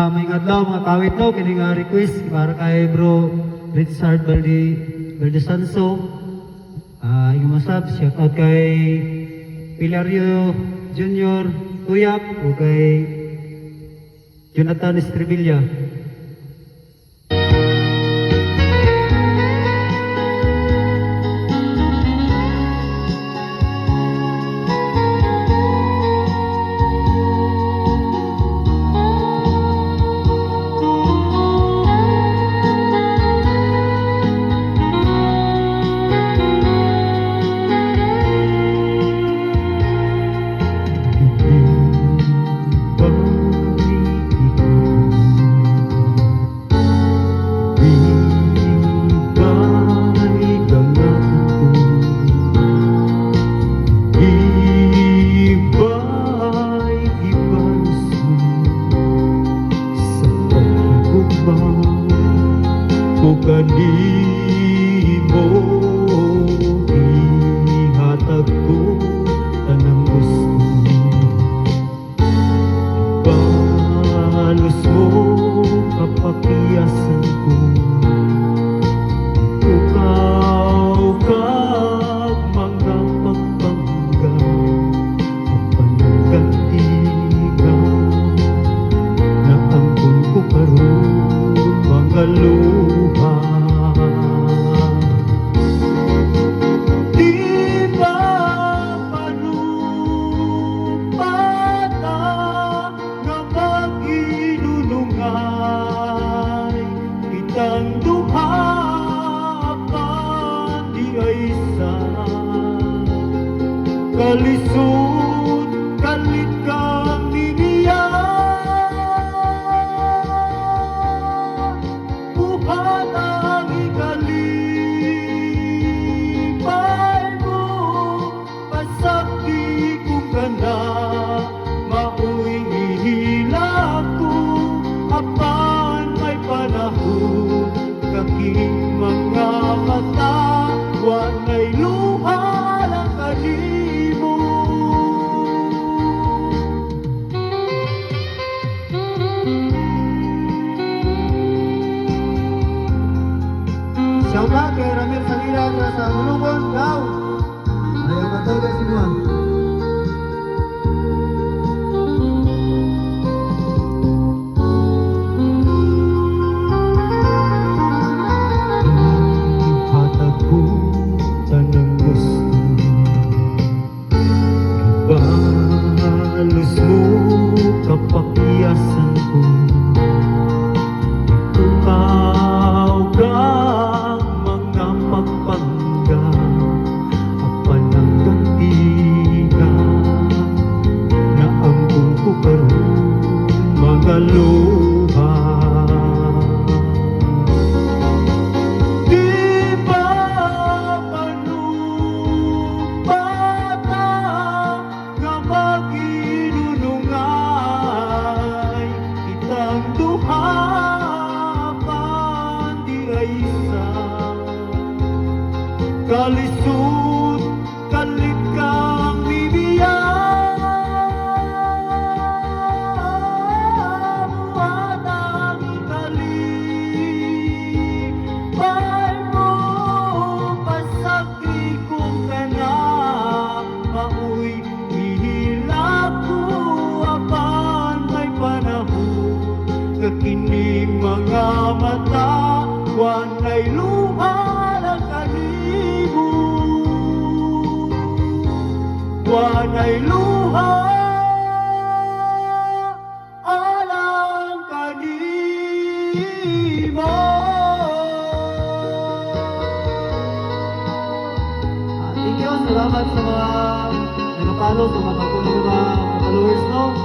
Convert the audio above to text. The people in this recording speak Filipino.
May adlaw mga kawit no kini nga request para kay bro Richard Valdesanso. Yung masab shout out kay Pilario Junior Tuyap o kay Jonathan Estrevilla. Kanimo ihatag ko tanang gusto, balos mo kapakiyasan ko, ukaw kag mga pagpangga ang pananggantiga na angkon ko karon mga luha. Kitang duha pa di ay isa, kalisod kalit kang niya, buhat ang ikalipay mo, pasakti ko ka na, mao'y ihilak ko, apan may panahon, kaking mga mata, wanay luha lang kanimo. Shout out kay Ramil Salira sa Ulungon, Gao. Ayaw na to guys sinuan. Hatag ko tanang gusto, balos mo kapakiyasan ko, ukaw kang mga pagpangga ang pananggantiga na angkon ko karon mga luha. Kalisod kalit kang bibiyang, buhat ang ikalipay mo, pasakti kong ka na, mao'y ihilak ko, apan may panahon, kakining mga mata, wanay luha lang kanimo, wanay luha alang kanimo. Thank you, salamat sa mga nagapalo, sa mga pagkulong mga followers no.